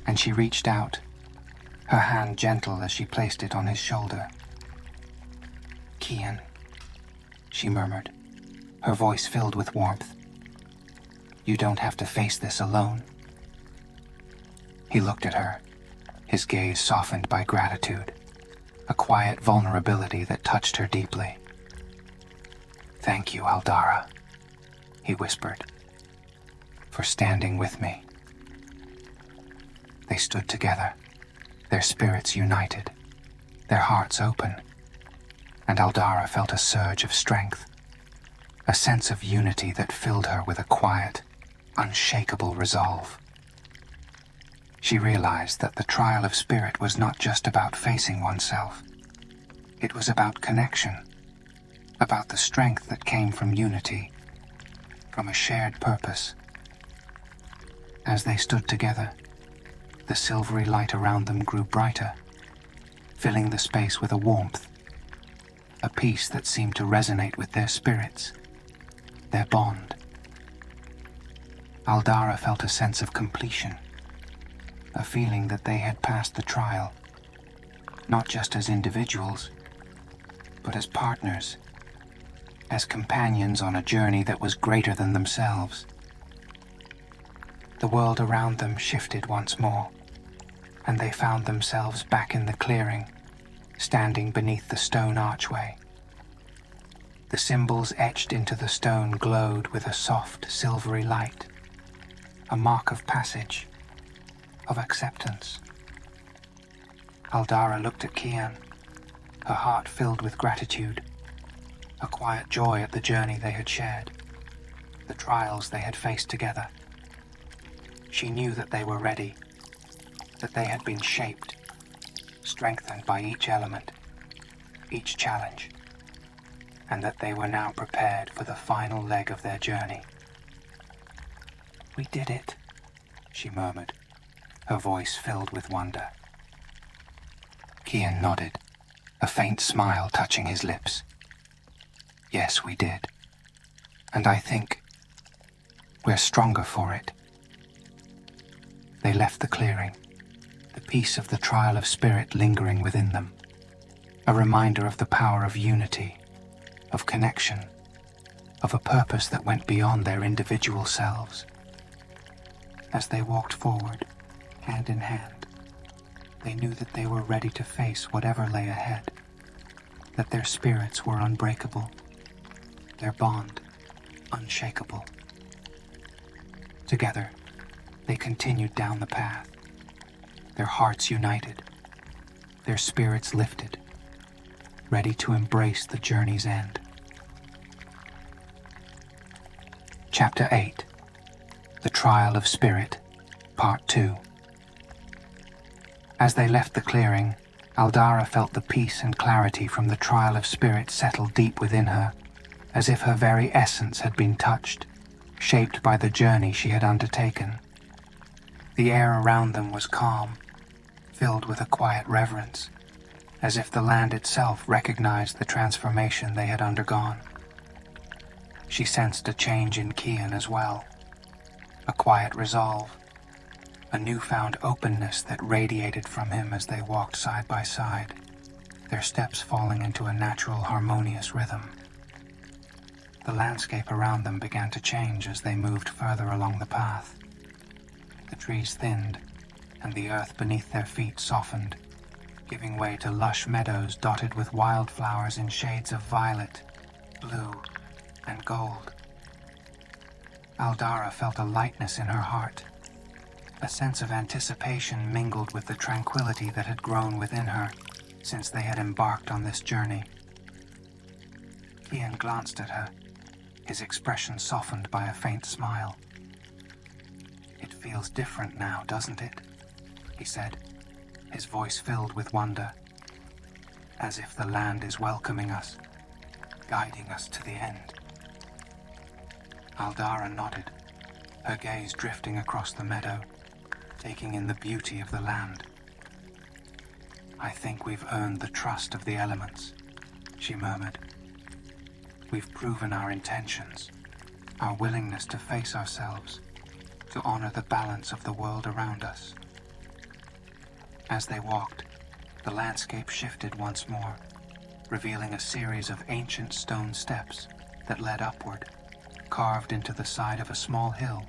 Speaker 1: and she reached out, her hand gentle as she placed it on his shoulder. "Kian," she murmured, her voice filled with warmth. "You don't have to face this alone." He looked at her, his gaze softened by gratitude, a quiet vulnerability that touched her deeply. "Thank you, Aldara," he whispered, "for standing with me." They stood together, their spirits united, their hearts open, and Aldara felt a surge of strength, a sense of unity that filled her with a quiet, unshakable resolve. She realized that the trial of spirit was not just about facing oneself. It was about connection, about the strength that came from unity, from a shared purpose. As they stood together, the silvery light around them grew brighter, filling the space with a warmth, a peace that seemed to resonate with their spirits, their bond. Aldara felt a sense of completion, a feeling that they had passed the trial, not just as individuals, but as partners, as companions on a journey that was greater than themselves. The world around them shifted once more, and they found themselves back in the clearing, standing beneath the stone archway. The symbols etched into the stone glowed with a soft, silvery light, a mark of passage, of acceptance. Aldara looked at Kian, her heart filled with gratitude, a quiet joy at the journey they had shared, the trials they had faced together. She knew that they were ready, that they had been shaped, strengthened by each element, each challenge, and that they were now prepared for the final leg of their journey. "We did it," she murmured, her voice filled with wonder. Kian nodded, a faint smile touching his lips. "Yes, we did. And I think we're stronger for it." They left the clearing, the peace of the trial of spirit lingering within them, a reminder of the power of unity, of connection, of a purpose that went beyond their individual selves. As they walked forward, hand in hand, they knew that they were ready to face whatever lay ahead, that their spirits were unbreakable, their bond unshakable. Together, they continued down the path, their hearts united, their spirits lifted, ready to embrace the journey's end. Chapter 8. The Trial of Spirit, Part 2. As they left the clearing, Aldara felt the peace and clarity from the trial of spirit settle deep within her, as if her very essence had been touched, shaped by the journey she had undertaken. The air around them was calm, filled with a quiet reverence, as if the land itself recognized the transformation they had undergone. She sensed a change in Kian as well, a quiet resolve, a newfound openness that radiated from him as they walked side by side, their steps falling into a natural, harmonious rhythm. The landscape around them began to change as they moved further along the path. The trees thinned, and the earth beneath their feet softened, giving way to lush meadows dotted with wildflowers in shades of violet, blue, and gold. Aldara felt a lightness in her heart, a sense of anticipation mingled with the tranquility that had grown within her since they had embarked on this journey. Kian glanced at her, his expression softened by a faint smile. "It feels different now, doesn't it?" he said, his voice filled with wonder, "as if the land is welcoming us, guiding us to the end." Aldara nodded, her gaze drifting across the meadow, taking in the beauty of the land. "I think we've earned the trust of the elements," she murmured. "We've proven our intentions, our willingness to face ourselves, to honor the balance of the world around us." As they walked, the landscape shifted once more, revealing a series of ancient stone steps that led upward, carved into the side of a small hill.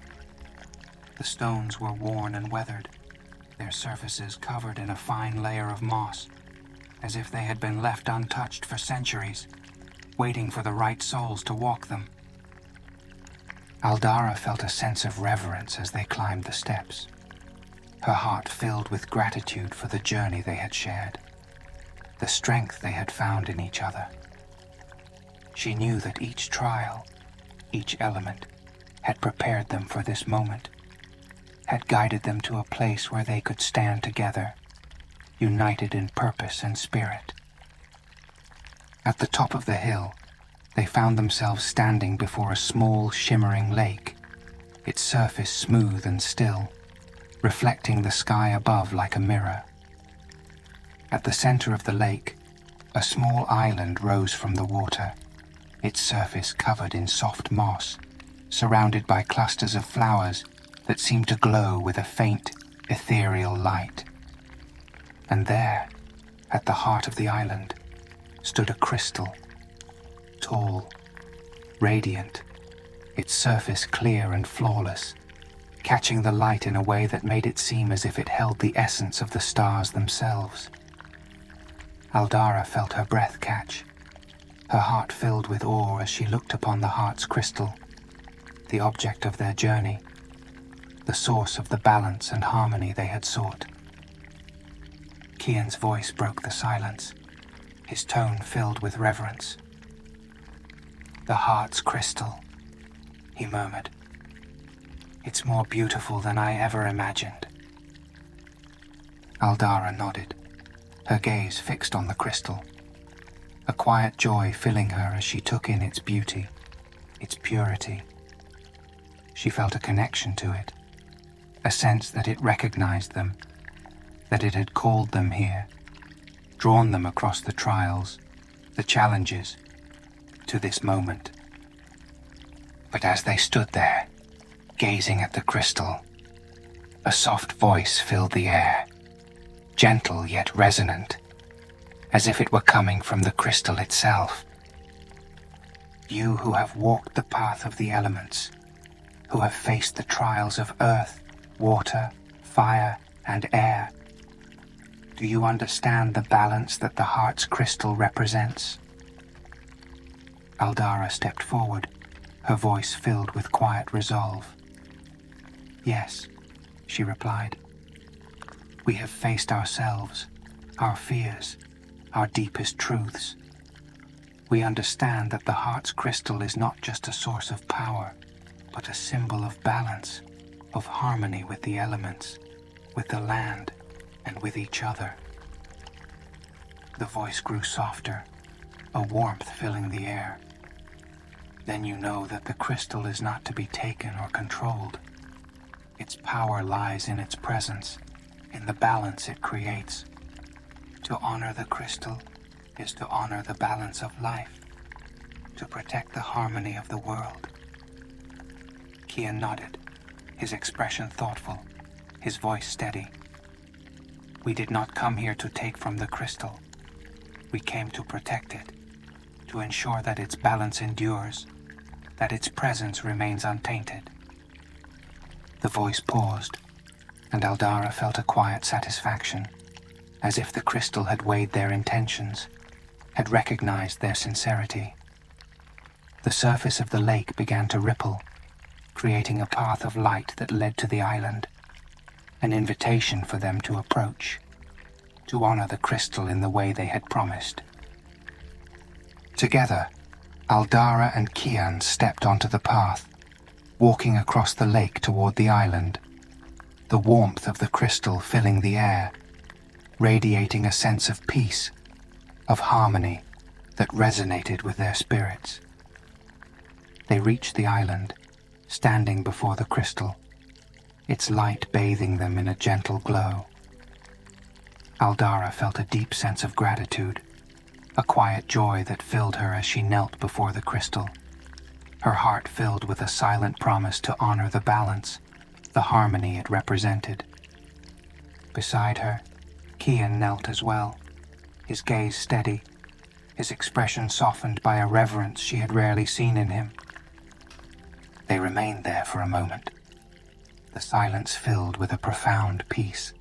Speaker 1: The stones were worn and weathered, their surfaces covered in a fine layer of moss, as if they had been left untouched for centuries, waiting for the right souls to walk them. Aldara felt a sense of reverence as they climbed the steps, her heart filled with gratitude for the journey they had shared, the strength they had found in each other. She knew that each trial, each element, had prepared them for this moment, had guided them to a place where they could stand together, united in purpose and spirit. At the top of the hill, they found themselves standing before a small, shimmering lake, its surface smooth and still, reflecting the sky above like a mirror. At the center of the lake, a small island rose from the water, its surface covered in soft moss, surrounded by clusters of flowers that seemed to glow with a faint, ethereal light. And there, at the heart of the island, stood a crystal, tall, radiant, its surface clear and flawless, catching the light in a way that made it seem as if it held the essence of the stars themselves. Aldara felt her breath catch, her heart filled with awe as she looked upon the heart's crystal, the object of their journey, the source of the balance and harmony they had sought. Kian's voice broke the silence, his tone filled with reverence. "The heart's crystal," he murmured. "It's more beautiful than I ever imagined." Aldara nodded, her gaze fixed on the crystal, a quiet joy filling her as she took in its beauty, its purity. She felt a connection to it, a sense that it recognized them, that it had called them here, drawn them across the trials, the challenges, to this moment. But as they stood there, gazing at the crystal, a soft voice filled the air, gentle yet resonant, as if it were coming from the crystal itself. "You who have walked the path of the elements, who have faced the trials of earth, water, fire, and air, do you understand the balance that the heart's crystal represents?" Aldara stepped forward, her voice filled with quiet resolve. "Yes," she replied. "We have faced ourselves, our fears, our deepest truths. We understand that the heart's crystal is not just a source of power, but a symbol of balance, of harmony with the elements, with the land, and with each other." The voice grew softer, a warmth filling the air. "Then you know that the crystal is not to be taken or controlled. Its power lies in its presence, in the balance it creates. To honor the crystal is to honor the balance of life, to protect the harmony of the world." Kian nodded, his expression thoughtful, his voice steady. "We did not come here to take from the crystal. We came to protect it, to ensure that its balance endures, that its presence remains untainted." The voice paused, and Aldara felt a quiet satisfaction, as if the crystal had weighed their intentions, had recognized their sincerity. The surface of the lake began to ripple, creating a path of light that led to the island, an invitation for them to approach, to honor the crystal in the way they had promised. Together, Aldara and Kian stepped onto the path, walking across the lake toward the island, the warmth of the crystal filling the air, radiating a sense of peace, of harmony that resonated with their spirits. They reached the island, standing before the crystal, its light bathing them in a gentle glow. Aldara felt a deep sense of gratitude, a quiet joy that filled her as she knelt before the crystal, her heart filled with a silent promise to honor the balance, the harmony it represented. Beside her, Kian knelt as well, his gaze steady, his expression softened by a reverence she had rarely seen in him. They remained there for a moment, the silence filled with a profound peace,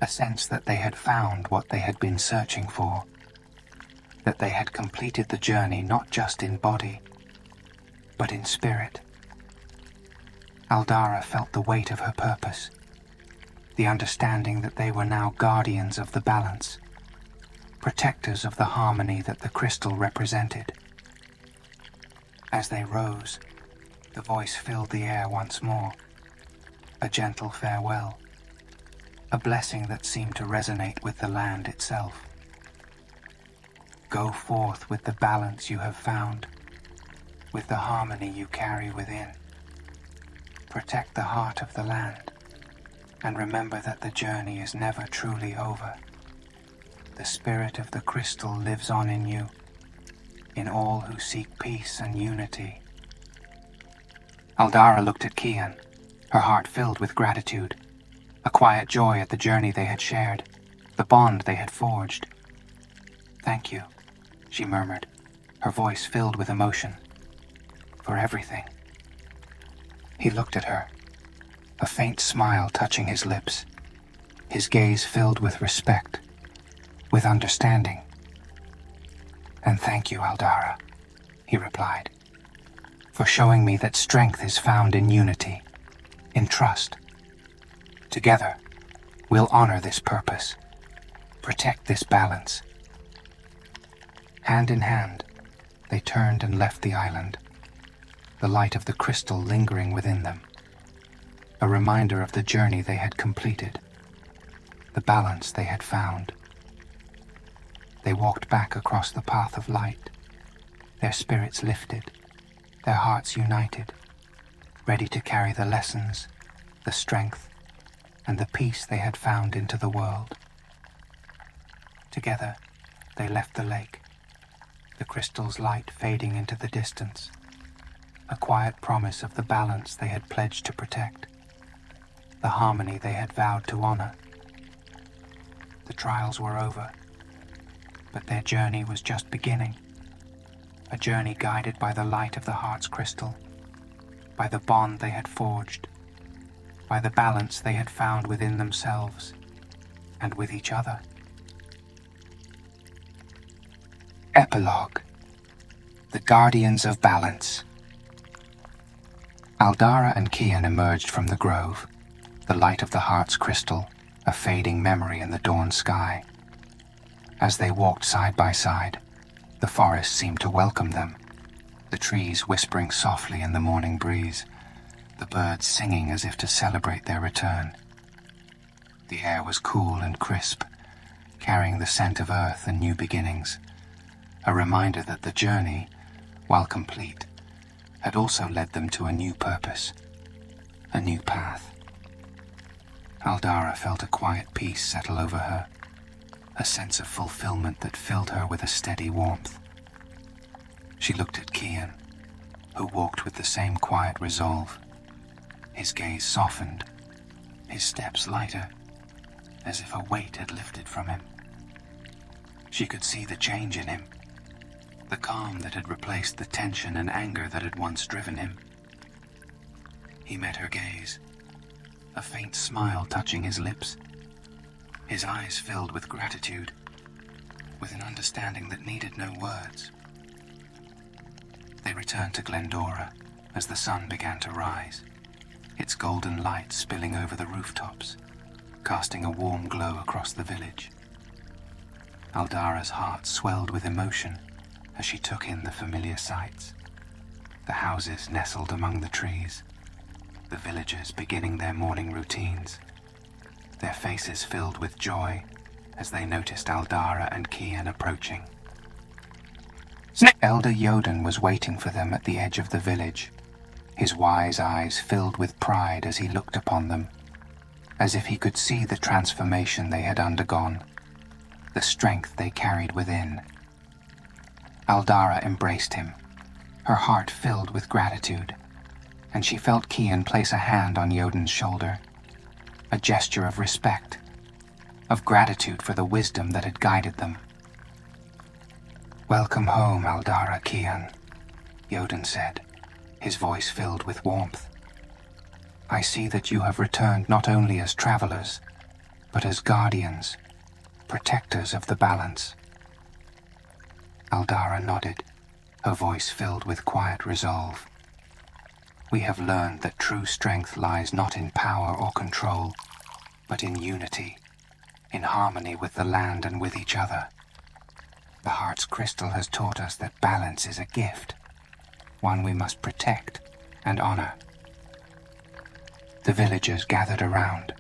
Speaker 1: a sense that they had found what they had been searching for, that they had completed the journey not just in body, but in spirit. Aldara felt the weight of her purpose, the understanding that they were now guardians of the balance, protectors of the harmony that the crystal represented. As they rose, the voice filled the air once more, a gentle farewell, a blessing that seemed to resonate with the land itself. Go forth with the balance you have found, with the harmony you carry within. Protect the heart of the land, and remember that the journey is never truly over. The spirit of the crystal lives on in you, in all who seek peace and unity. Aldara looked at Kian, her heart filled with gratitude, a quiet joy at the journey they had shared, the bond they had forged. "Thank you," she murmured, her voice filled with emotion, "for everything." He looked at her, a faint smile touching his lips, his gaze filled with respect, with understanding. "And thank you, Aldara," he replied, "for showing me that strength is found in unity, in trust. Together, we'll honor this purpose, protect this balance." Hand in hand, they turned and left the island, the light of the crystal lingering within them, a reminder of the journey they had completed, the balance they had found. They walked back across the path of light, their spirits lifted, their hearts united, ready to carry the lessons, the strength, and the peace they had found into the world. Together, they left the lake, the crystal's light fading into the distance, a quiet promise of the balance they had pledged to protect, the harmony they had vowed to honor. The trials were over, but their journey was just beginning, a journey guided by the light of the heart's crystal, by the bond they had forged, by the balance they had found within themselves and with each other. Epilogue: The Guardians of Balance. Aldara and Kian emerged from the grove, the light of the heart's crystal, a fading memory in the dawn sky. As they walked side by side, the forest seemed to welcome them, the trees whispering softly in the morning breeze, the birds singing as if to celebrate their return. The air was cool and crisp, carrying the scent of earth and new beginnings, a reminder that the journey, while complete, had also led them to a new purpose, a new path. Aldara felt a quiet peace settle over her, a sense of fulfillment that filled her with a steady warmth. She looked at Kian, who walked with the same quiet resolve. His gaze softened, his steps lighter, as if a weight had lifted from him. She could see the change in him, the calm that had replaced the tension and anger that had once driven him. He met her gaze, a faint smile touching his lips, his eyes filled with gratitude, with an understanding that needed no words. They returned to Glendora as the sun began to rise, its golden light spilling over the rooftops, casting a warm glow across the village. Aldara's heart swelled with emotion as she took in the familiar sights, the houses nestled among the trees, the villagers beginning their morning routines, their faces filled with joy as they noticed Aldara and Kian approaching. Elder Yoden was waiting for them at the edge of the village, his wise eyes filled with pride as he looked upon them, as if he could see the transformation they had undergone, the strength they carried within. Aldara embraced him, her heart filled with gratitude, and she felt Kian place a hand on Yoden's shoulder, a gesture of respect, of gratitude for the wisdom that had guided them. "Welcome home, Aldara Kian," Yoden said, his voice filled with warmth. "I see that you have returned not only as travelers, but as guardians, protectors of the balance." Aldara nodded, her voice filled with quiet resolve. "We have learned that true strength lies not in power or control, but in unity, in harmony with the land and with each other. The heart's crystal has taught us that balance is a gift, one we must protect and honor." The villagers gathered around,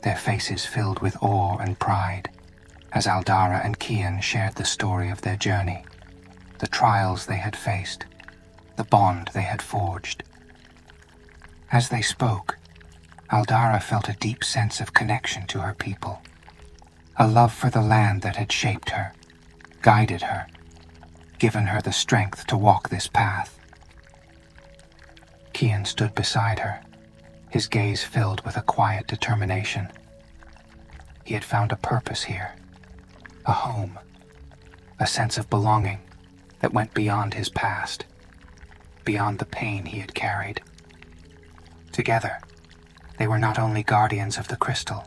Speaker 1: their faces filled with awe and pride, as Aldara and Kian shared the story of their journey, the trials they had faced, the bond they had forged. As they spoke, Aldara felt a deep sense of connection to her people, a love for the land that had shaped her, guided her, given her the strength to walk this path. Kian stood beside her, his gaze filled with a quiet determination. He had found a purpose here, a home, a sense of belonging that went beyond his past, beyond the pain he had carried. Together, They were not only guardians of the crystal,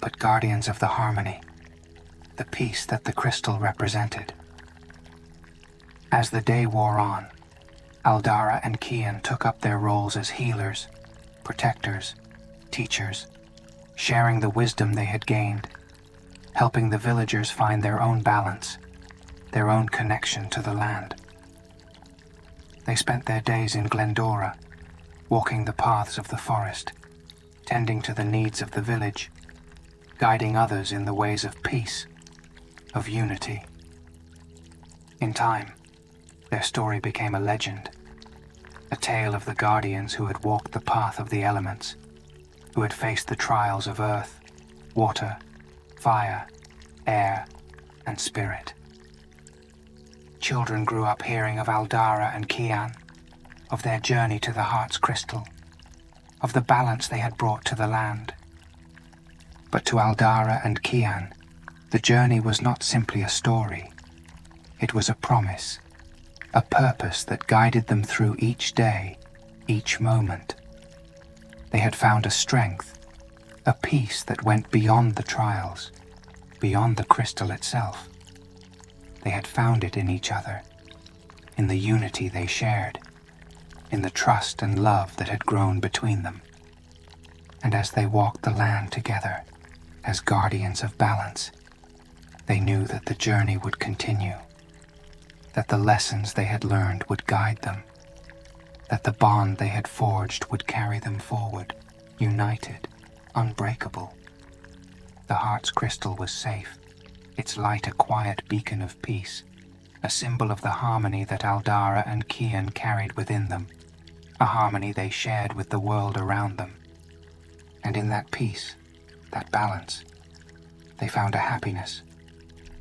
Speaker 1: but guardians of the harmony, the peace that the crystal represented. As the day wore on, Aldara and Kian took up their roles as healers, protectors, teachers, sharing the wisdom they had gained, helping the villagers find their own balance, their own connection to the land. They spent their days in Glendora, walking the paths of the forest, tending to the needs of the village, guiding others in the ways of peace, of unity. In time, their story became a legend, a tale of the guardians who had walked the path of the elements, who had faced the trials of earth, water, fire, air, and spirit. Children grew up hearing of Aldara and Kian, of their journey to the heart's crystal, of the balance they had brought to the land. But to Aldara and Kian, the journey was not simply a story. It was a promise, a purpose that guided them through each day, each moment. They had found a strength, a peace that went beyond the trials, beyond the crystal itself. They had found it in each other, in the unity they shared, in the trust and love that had grown between them. And as they walked the land together, as guardians of balance, they knew that the journey would continue, that the lessons they had learned would guide them, that the bond they had forged would carry them forward, united, unbreakable. The heart's crystal was safe, its light a quiet beacon of peace, a symbol of the harmony that Aldara and Kian carried within them, a harmony they shared with the world around them. And in that peace, that balance, they found a happiness,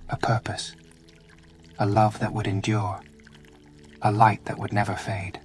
Speaker 1: a purpose, a love that would endure, a light that would never fade.